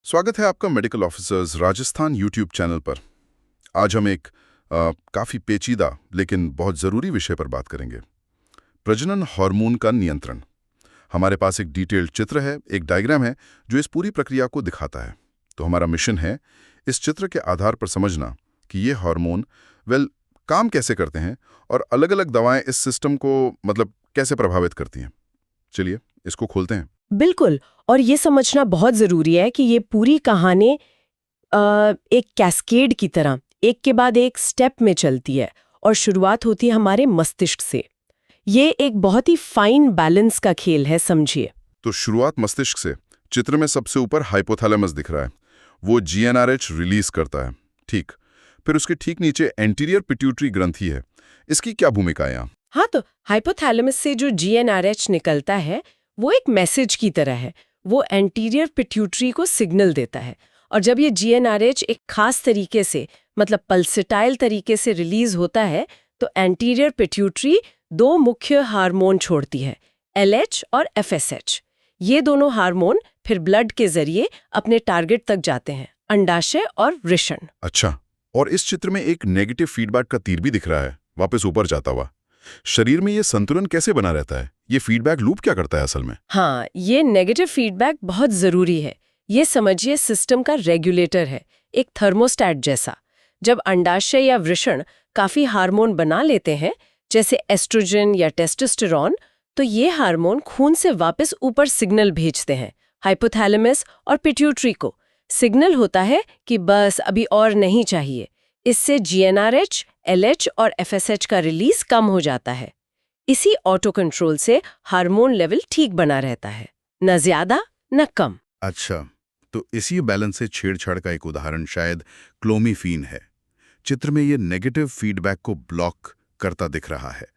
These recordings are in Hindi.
स्वागत है आपका medical officers Rajasthan YouTube channel पर। आज हम एक काफ़ी पेचीदा लेकिन बहुत ज़रूरी विषय पर बात करेंगे। प्रजनन हार्मोन का नियंत्रण। हमारे पास एक डिटेल्ड चित्र है, एक डायग्राम है जो इस पूरी प्रक्रिया को दिखाता है। तो हमारा मिशन है इस चित्र के आधार पर समझना कि ये हार्मोन काम कैसे करते हैं और अलग अलग दवाएं इस सिस्टम को कैसे प्रभावित करती हैं। चलिए इसको खोलते हैं। बिल्कुल। और ये समझना बहुत ज़रूरी है कि ये पूरी कहानी एक कैस्केड की तरह एक के बाद एक स्टेप में चलती है और शुरुआत होती है हमारे मस्तिष्क से। ये एक बहुत ही फाइन बैलेंस का खेल है, समझिए। तो शुरुआत मस्तिष्क से। चित्र में सबसे ऊपर हाइपोथैलेमस दिख रहा है, वो जीएनआरएच रिलीज करता है। ठीक। फिर उसके ठीक नीचे एंटीरियर पिट्यूटरी ग्रंथि है। इसकी क्या भूमिका है यहाँ? हाँ, तो हाइपोथैलेमस से जो जीएनआरएच निकलता है वो एक मैसेज की तरह है। वो एंटीरियर पिट्यूटरी को सिग्नल देता है और जब ये जीएनआरएच एक खास तरीके से पल्सेटाइल तरीके से रिलीज होता है तो एंटीरियर पिट्यूटरी दो मुख्य हार्मोन छोड़ती है, एलएच और एफएसएच। ये दोनों हार्मोन फिर ब्लड के जरिए अपने टारगेट तक जाते हैं, अंडाशय और वृषण। अच्छा, और इस चित्र में एक नेगेटिव फीडबैक का तीर भी दिख रहा है, वापस ऊपर जाता हुआ। शरीर में ये संतुलन कैसे बना रहता है? ये फीडबैक लूप क्या करता है असल में? हाँ, ये नेगेटिव फीडबैक बहुत जरूरी है। ये समझिए सिस्टम का रेगुलेटर है, एक थर्मोस्टैट जैसा। जब अंडाशय या वृषण काफी हार्मोन बना लेते हैं, जैसे एस्ट्रोजन या टेस्टोस्टेरोन, तो ये हार्मोन खून से वापस ऊपर सिग्नल भेजते हैं, हाइपोथैलेमस और पिट्यूटरी को। सिग्नल होता है कि बस अभी और नहीं चाहिए। इससे जीएनआरएच, एलएच और एफएसएच का रिलीज कम हो जाता है। इसी ऑटो कंट्रोल से हार्मोन लेवल ठीक बना रहता है, न ज्यादा न कम। अच्छा, तो इसी बैलेंस से छेड़छाड़ का एक उदाहरण शायद क्लोमिफीन है। चित्र में ये नेगेटिव फीडबैक को ब्लॉक करता दिख रहा है।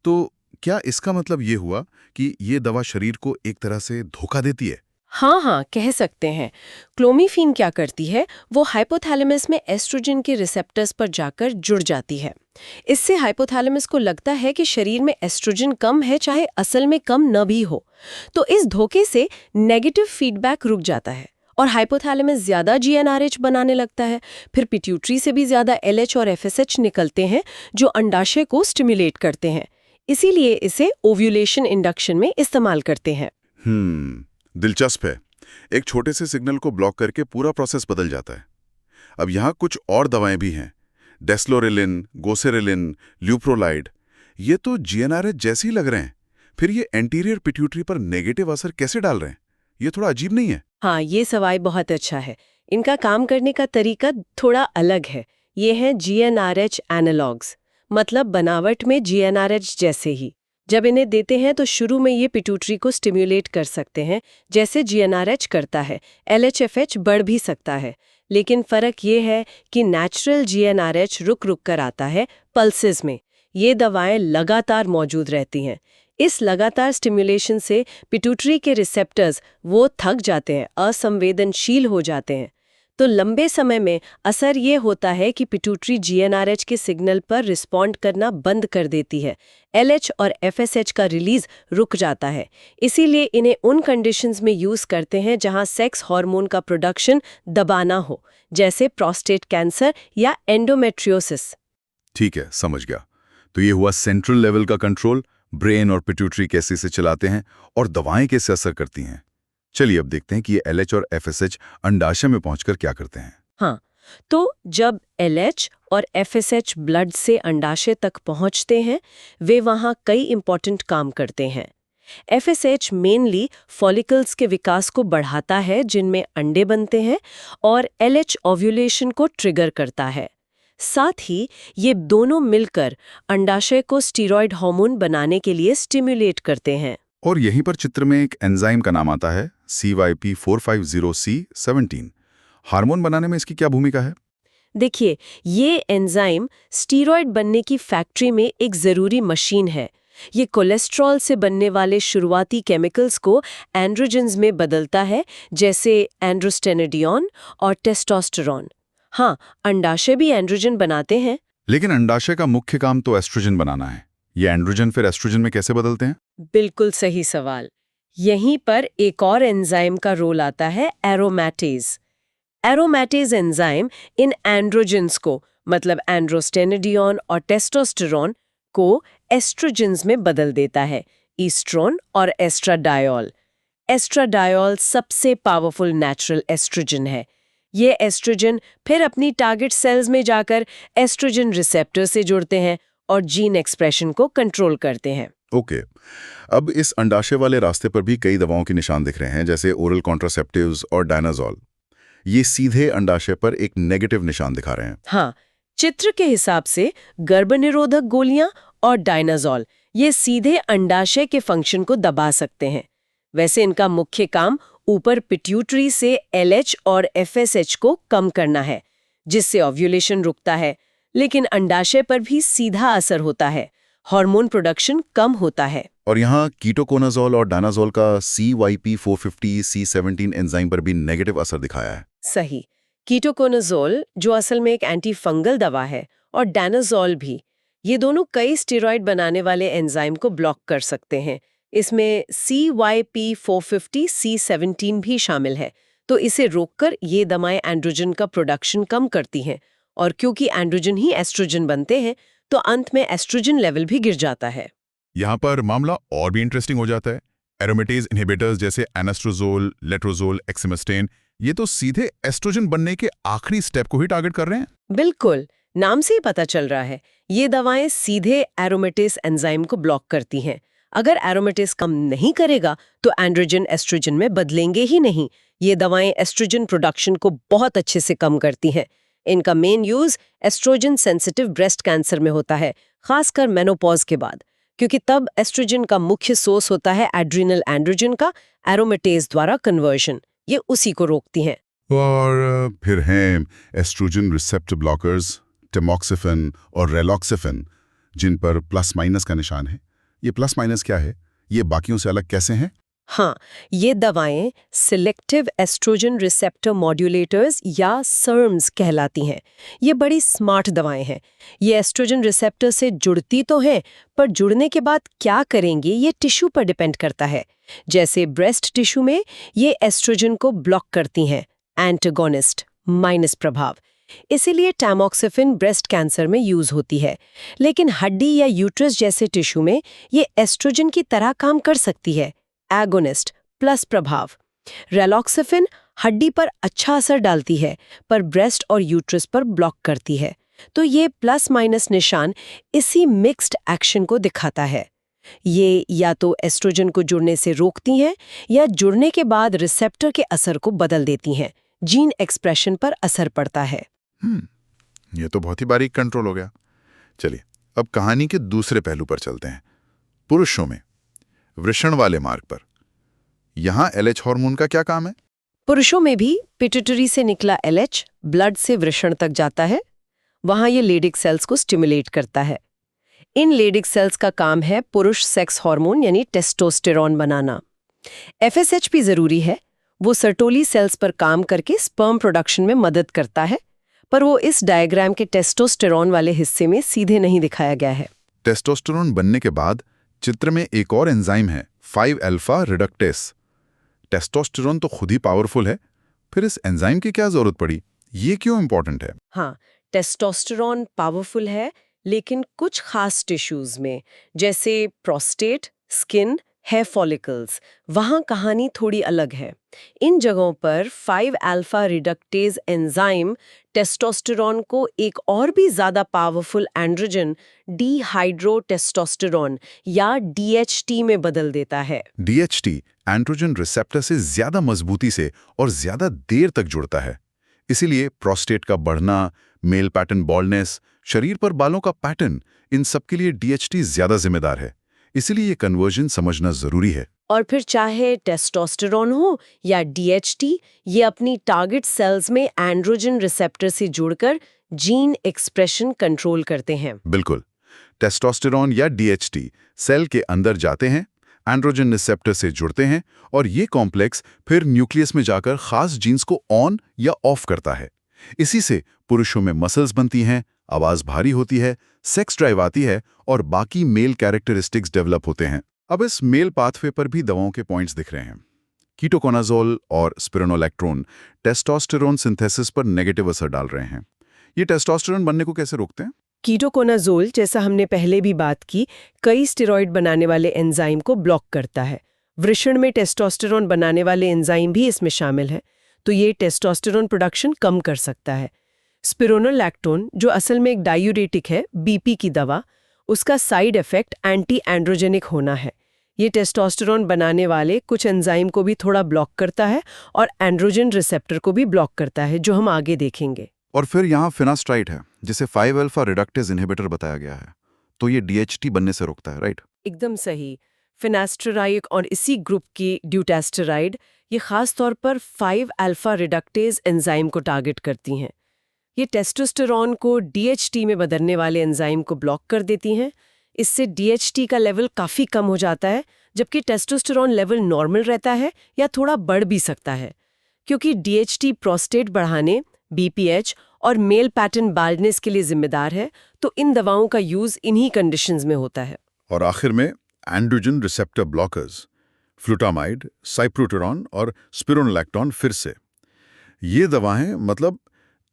तो क्या इसका मतलब ये हुआ कि ये दवा शरीर को एक तरह से धोखा देती है? हाँ, कह सकते हैं। क्लोमिफीन क्या करती है, वो हाइपोथैलेमस में एस्ट्रोजन के रिसेप्टर्स पर जाकर जुड़ जाती है। इससे हाइपोथैलेमस को लगता है कि शरीर में एस्ट्रोजन कम है, चाहे असल में कम न भी हो। तो इस धोखे से नेगेटिव फीडबैक रुक जाता है और हाइपोथैलेमस ज्यादा जीएनआरएच बनाने लगता है। फिर पिट्यूटरी से भी ज्यादा एलएच और एफएसएच निकलते हैं जो अंडाशय को स्टिमुलेट करते हैं। इसीलिए इसे ओव्यूलेशन इंडक्शन में इस्तेमाल करते हैं। दिलचस्प है। एक छोटे से सिग्नल को ब्लॉक करके पूरा प्रोसेस बदल जाता है। अब यहाँ कुछ और दवाएं भी हैं, डेस्लोरिलिन, गोसेरिलिन, ल्यूप्रोलाइड। ये तो जीएनआरएच जैसे ही लग रहे हैं। फिर ये एंटीरियर पिट्यूटरी पर नेगेटिव असर कैसे डाल रहे हैं? ये थोड़ा अजीब नहीं है? हाँ, ये सवाल बहुत अच्छा है। इनका काम करने का तरीका थोड़ा अलग है। ये हैं जीएनआरएच एनालॉग्स, मतलब बनावट में जीएनआरएच जैसे ही। जब इन्हें देते हैं तो शुरू में ये पिट्यूटरी को स्टिम्युलेट कर सकते हैं, जैसे जीएनआरएच करता है। एलएचएफएच बढ़ भी सकता है, लेकिन फर्क ये है कि नेचुरल जीएनआरएच रुक रुक कर आता है, पल्सेस में। ये दवाएं लगातार मौजूद रहती हैं। इस लगातार स्टिम्युलेशन से पिट्यूटरी के रिसेप्टर्स वो थक जाते हैं, असंवेदनशील हो जाते हैं। तो लंबे समय में असर ये होता है कि पिट्यूटरी जीएनआरएच के सिग्नल पर रिस्पॉन्ड करना बंद कर देती है। एलएच और एफएसएच का रिलीज रुक जाता है। इसीलिए इन्हें उन कंडीशंस में यूज करते हैं जहां सेक्स हार्मोन का प्रोडक्शन दबाना हो, जैसे प्रोस्टेट कैंसर या एंडोमेट्रियोसिस। ठीक है, समझ गया। तो ये हुआ सेंट्रल लेवल का कंट्रोल, ब्रेन और पिट्यूटरी कैसे इसे चलाते हैं और दवाएं कैसे असर करती हैं। चलिए अब देखते हैं कि ये एलएच और एफएसएच अंडाशय में पहुंचकर क्या करते हैं। हाँ, तो जब एलएच और एफएसएच ब्लड से अंडाशय तक पहुंचते हैं, वे वहां कई इंपॉर्टेंट काम करते हैं। एफएसएच मेनली फॉलिकल्स के विकास को बढ़ाता है जिनमें अंडे बनते हैं, और एलएच ओव्यूलेशन को ट्रिगर करता है। साथ ही ये दोनों मिलकर अंडाशय को स्टीरॉयड हार्मोन बनाने के लिए स्टिम्युलेट करते हैं। और यहीं पर चित्र में एक एंजाइम का नाम आता है, CYP450C17। हार्मोन बनाने में इसकी क्या भूमिका है? देखिए, ये एंजाइम स्टीरॉयड बनने की फैक्ट्री में एक जरूरी मशीन है। ये कोलेस्ट्रॉल से बनने वाले शुरुआती केमिकल्स को एंड्रोजन्स में बदलता है, जैसे एंड्रोस्टेनेडियोन और टेस्टोस्टेरोन। हाँ, अंडाशय भी एंड्रोजन बनाते हैं। लेकिन अंडाशय का मुख्य काम तो एस्ट्रोजन बनाना है। ये एंड्रोजन फिर एस्ट्रोजन में कैसे बदलते हैं? बिल्कुल सही सवाल। यहीं पर एक और एंजाइम का रोल आता है, एरोमेटेज। एरोमेटेज एंजाइम इन एंड्रोजेंस को, मतलब एंड्रोस्टेनिडियोन और टेस्टोस्टेरोन को एस्ट्रोजेंस में बदल देता है, ईस्ट्रोन और एस्ट्राडायोल। एस्ट्राडायोल सबसे पावरफुल नेचुरल एस्ट्रोजन है। ये एस्ट्रोजन फिर अपनी टारगेट सेल्स में जाकर एस्ट्रोजन रिसेप्टर से जुड़ते हैं और जीन एक्सप्रेशन को कंट्रोल करते हैं। ओके। अब इस अंडाशय वाले रास्ते पर भी कई दवाओं के निशान दिख रहे हैं, जैसे ओरल कॉन्ट्रासेप्टिव्स और डायनाजोल। ये सीधे अंडाशय पर एक नेगेटिव निशान दिखा रहे हैं। हाँ, चित्र के हिसाब से गर्भनिरोधक गोलियां और डायनाजोल ये सीधे अंडाशय के फंक्शन को दबा सकते हैं। वैसे इनका मुख्य काम ऊपर पिट्यूटरी से LH और FSH को कम करना है, जिससे ओव्यूलेशन रुकता है, लेकिन अंडाशय पर भी सीधा असर होता है, हार्मोन प्रोडक्शन कम होता है। और यहाँ कीटोकोनाजोल और डायनाजोल का CYP450 C17 एंजाइम पर भी नेगेटिव असर दिखाया है। सही। कीटोकोनाजोल जो असल में एक एंटी फंगल दवा है, और डायनाजोल भी, ये दोनों कई स्टेरॉइड बनाने वाले एंजाइम को ब्लॉक कर सकते हैं। इसमें CYP450 C17 भी शामिल है। तो इसे रोककर ये दवाएं एंड्रोजन का प्रोडक्शन कम करती हैं, और क्योंकि एंड्रोजन ही एस्ट्रोजन बनते हैं, तो अंत में एस्ट्रोजन लेवल भी गिर जाता है। यहाँ पर मामला और भी इंटरेस्टिंग हो जाता है। एरोमेटेज इनहिबिटर्स जैसे एनास्ट्रोजोल, लेट्रोजोल, एक्सिमेस्टेन, ये तो सीधे एस्ट्रोजन बनने के आखिरी स्टेप को ही टारगेट कर रहे हैं। बिल्कुल, नाम से ही पता चल रहा है, ये दवाएं सीधे एरोमेटेज एंजाइम को ब्लॉक करती हैं। अगर एरोमेटेज कम नहीं करेगा तो एंड्रोजन एस्ट्रोजन में बदलेंगे ही नहीं। ये दवाएं एस्ट्रोजन प्रोडक्शन को बहुत अच्छे से कम करती हैं। इनका main use oestrogen sensitive breast cancer में होता है, खासकर मेनोपॉज के बाद, क्योंकि तब एस्ट्रोजन का मुख्य सोर्स होता है एड्रिनल एंड्रोजन का एरोमेटेज द्वारा कन्वर्जन। ये उसी को रोकती हैं। और फिर हैं एस्ट्रोजन रिसेप्टर ब्लॉकर्स, टेमोक्सिफेन और रेलॉक्सिफेन, जिन पर प्लस माइनस का निशान है। ये प्लस माइनस क्या है? ये बाकियों से अलग कैसे हैं? हाँ, ये दवाएं सिलेक्टिव एस्ट्रोजन रिसेप्टर मॉड्यूलेटर्स या SERMs कहलाती हैं। ये बड़ी स्मार्ट दवाएं हैं। ये एस्ट्रोजन रिसेप्टर से जुड़ती तो हैं, पर जुड़ने के बाद क्या करेंगी ये टिश्यू पर डिपेंड करता है। जैसे ब्रेस्ट टिश्यू में ये एस्ट्रोजन को ब्लॉक करती हैं, एंटागोनिस्ट, माइनस प्रभाव। इसीलिए टैमोक्सिफिन ब्रेस्ट कैंसर में यूज होती है। लेकिन हड्डी या यूट्रस जैसे टिश्यू में ये एस्ट्रोजन की तरह काम कर सकती है, एगोनिस्ट, प्लस प्रभाव। रेलॉक्सिफिन हड्डी पर अच्छा असर डालती है, पर ब्रेस्ट और यूट्रस पर ब्लॉक करती है। तो ये प्लस माइनस निशान इसी मिक्स्ड एक्शन को दिखाता है। ये या तो एस्ट्रोजन को जुड़ने से रोकती हैं, या जुड़ने के बाद रिसेप्टर के असर को बदल देती हैं। जीन एक्सप्रेशन पर असर पड़ता है। ये तो बहुत ही बारीक कंट्रोल हो गया। चलिए अब कहानी के दूसरे पहलू पर चलते हैं, पुरुषों में वृषण वाले मार्ग पर। यहाँ LH हार्मोन का क्या काम है? पुरुषों में भी पिट्यूटरी से निकला LH ब्लड से वृषण तक जाता है। वहां ये लेडिक सेल्स को स्टिमुलेट करता है। इन लेडिक सेल्स का काम है पुरुष सेक्स हार्मोन यानी टेस्टोस्टेरोन बनाना। FSH भी जरूरी है। वो सर्टोली सेल्स पर काम करके स्पर्म प्रोडक्शन में मदद करता है, पर वो इस डायग्राम के टेस्टोस्टेरोन वाले हिस्से में सीधे नहीं दिखाया गया है। टेस्टोस्टेरोन बनने के बाद चित्र में एक और एंजाइम है, 5-अल्फा रिडक्टेस। टेस्टोस्टेरोन तो खुद ही पावरफुल है, फिर इस एंजाइम की क्या जरूरत पड़ी? ये क्यों इंपॉर्टेंट है? हाँ, टेस्टोस्टेरोन पावरफुल है, लेकिन कुछ खास टिश्यूज में, जैसे प्रोस्टेट, स्किन, हेयर फॉलिकल्स, वहां कहानी थोड़ी अलग है। इन जगहों पर 5-अल्फा रिडक्टेज एंजाइम टेस्टोस्टेरोन को एक और भी ज्यादा पावरफुल एंड्रोजन डीहाइड्रोटेस्टोस्टेरोन या DHT में बदल देता है। DHT एंड्रोजन रिसेप्टर से ज्यादा मजबूती से और ज्यादा देर तक जुड़ता है। इसीलिए प्रोस्टेट का बढ़ना, मेल पैटर्न बॉल्डनेस, शरीर पर बालों का पैटर्न, इन सब के लिए DHT ज्यादा जिम्मेदार है। इसीलिए ये कन्वर्जन समझना जरूरी है। और फिर चाहे टेस्टोस्टेरोन हो या DHT, ये अपनी टारगेट सेल्स में एंड्रोजन रिसेप्टर से जुड़कर जीन एक्सप्रेशन कंट्रोल करते हैं। बिल्कुल, टेस्टोस्टेरोन या DHT सेल के अंदर जाते हैं, एंड्रोजन रिसेप्टर से जुड़ते हैं, और ये कॉम्प्लेक्स फिर न्यूक्लियस में जाकर खास जीन्स को ऑन या ऑफ करता है। इसी से पुरुषों में मसल्स बनती हैं, आवाज भारी होती है, सेक्स ड्राइव आती है और बाकी मेल कैरेक्टरिस्टिक्स डेवलप होते हैं। अब इस मेल पाथवे पर भी दवाओं के पॉइंट्स दिख रहे हैं। कीटोकोनाजोल और स्पिरोनोलैक्टोन टेस्टोस्टेरोन सिंथेसिस पर नेगेटिव असर डाल रहे हैं। ये टेस्टोस्टेरोन बनने को कैसे रोकते हैं? कीटोकोनाजोल, जैसा हमने पहले भी बात की, कई स्टेरॉइड बनाने वाले एंजाइम को ब्लॉक करता है। वृषण में टेस्टोस्टेरोन बनाने वाले एंजाइम भी इसमें शामिल है, तो ये टेस्टोस्टेरोन प्रोडक्शन कम कर सकता है। स्पिरोनोलैक्टोन, जो असल में एक डायूरेटिक है, बीपी की दवा, उसका साइड इफेक्ट एंटी एंड्रोजेनिक होना है। ये टेस्टोस्टेरोन बनाने वाले कुछ एंजाइम को भी थोड़ा ब्लॉक करता है और एंड्रोजन रिसेप्टर को भी ब्लॉक करता है, जो हम आगे देखेंगे। और फिर यहाँ फिनास्ट्राइड है, जिसे 5-अल्फा रिडक्टेज इनहिबिटर बताया गया है, तो ये डीएचटी बनने से रोकता है, राइट? एकदम सही। फिनास्टेराइड और इसी ग्रुप की ड्यूटेस्टेराइड, ये खास तौर पर 5-अल्फा रिडक्टेज एंजाइम को टारगेट करती हैं। ये टेस्टोस्टेरोन को डीएचटी में बदलने वाले एंजाइम को ब्लॉक कर देती हैं। इससे डीएचटी का लेवल काफ़ी कम हो जाता है, जबकि टेस्टोस्टेरोन लेवल नॉर्मल रहता है या थोड़ा बढ़ भी सकता है। क्योंकि डीएचटी प्रोस्टेट बढ़ाने, बीपीएच और मेल पैटर्न बाल्डनेस के लिए जिम्मेदार है, तो इन दवाओं का यूज इन्हीं कंडीशंस में होता है। और आखिर में एंड्रोजन रिसेप्टर ब्लॉकर्स, फ्लूटामाइड, साइप्रोटेरॉन और स्पिरोनोलैक्टोन। फिर से ये दवाएं मतलब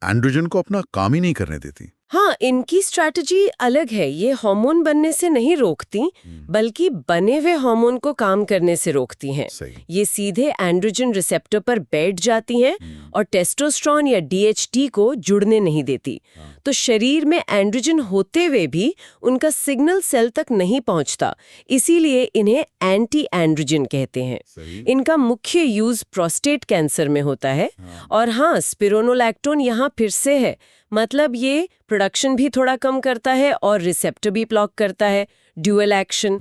एंड्रोजन को अपना काम ही नहीं करने देती। हाँ, इनकी स्ट्रैटेजी अलग है। ये हार्मोन बनने से नहीं रोकती, बल्कि बने हुए हार्मोन को काम करने से रोकती हैं। ये सीधे एंड्रोजन रिसेप्टर पर बैठ जाती हैं और टेस्टोस्टेरोन या डीएचटी को जुड़ने नहीं देती। तो शरीर में एंड्रोजन होते हुए भी उनका सिग्नल सेल तक नहीं पहुंचता, इसीलिए इन्हें एंटी एंड्रोजन कहते हैं। इनका मुख्य यूज प्रोस्टेट कैंसर में होता है। और हाँ, स्पिरोनोलैक्टोन यहाँ फिर से है, मतलब ये प्रोडक्शन भी थोड़ा कम करता है और रिसेप्टर भी ब्लॉक करता है। Dual action.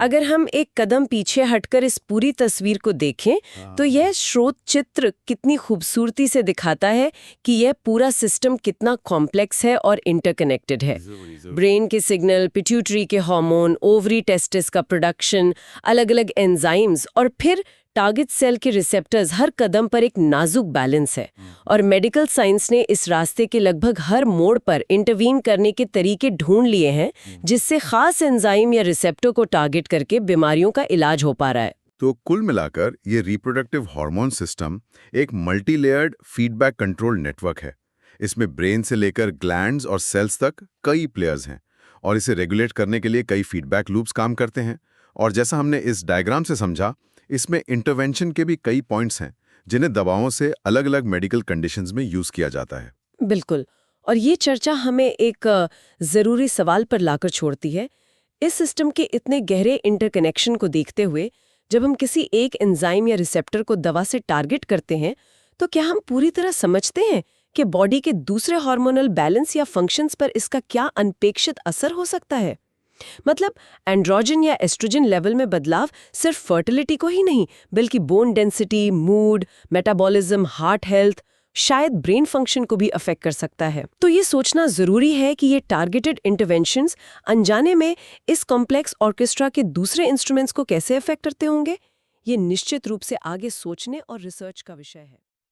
अगर हम एक कदम पीछे हटकर इस पूरी तस्वीर को देखें, तो यह स्रोत चित्र कितनी खूबसूरती से दिखाता है कि यह पूरा सिस्टम कितना कॉम्प्लेक्स है और इंटरकनेक्टेड है। ब्रेन के सिग्नल, पिट्यूटरी के हार्मोन, ओवरी टेस्टिस का प्रोडक्शन, अलग अलग एंजाइम्स और फिर टारगेट सेल के रिसेप्टर्स, हर कदम पर एक नाजुक बैलेंस है। और मेडिकल साइंस ने इस रास्ते के लगभग हर मोड़ पर इंटरवीन करने के तरीके ढूंढ लिए हैं, जिससे खास एंजाइम या रिसेप्टर को टारगेट करके बीमारियों का इलाज हो पा रहा है। तो कुल मिलाकर ये रिप्रोडक्टिव हार्मोन सिस्टम एक multi layered feedback control network है। इसमें ब्रेन से लेकर ग्लैंड्स और सेल्स तक कई प्लेयर्स हैं और इसे रेगुलेट करने के लिए कई फीडबैक लूप्स काम करते हैं। और जैसा हमने इस डायग्राम से समझा, इसमें इंटरवेंशन के भी कई पॉइंट्स हैं जिन्हें दवाओं से अलग अलग मेडिकल कंडीशंस में यूज किया जाता है। बिल्कुल। और ये चर्चा हमें एक जरूरी सवाल पर लाकर छोड़ती है। इस सिस्टम के इतने गहरे इंटरकनेक्शन को देखते हुए, जब हम किसी एक एंजाइम या रिसेप्टर को दवा से टारगेट करते हैं, तो क्या हम पूरी तरह समझते हैं कि बॉडी के दूसरे हार्मोनल बैलेंस या फंक्शंस पर इसका क्या अनपेक्षित असर हो सकता है? मतलब एंड्रोजन या एस्ट्रोजन लेवल में बदलाव सिर्फ फर्टिलिटी को ही नहीं, बल्कि bone density, mood, metabolism, heart health, शायद ब्रेन फंक्शन को भी अफेक्ट कर सकता है। तो ये सोचना जरूरी है कि ये टारगेटेड इंटरवेंशंस अनजाने में इस कॉम्प्लेक्स ऑर्केस्ट्रा के दूसरे इंस्ट्रूमेंट्स को कैसे अफेक्ट करते होंगे। ये निश्चित रूप से आगे सोचने और रिसर्च का विषय है।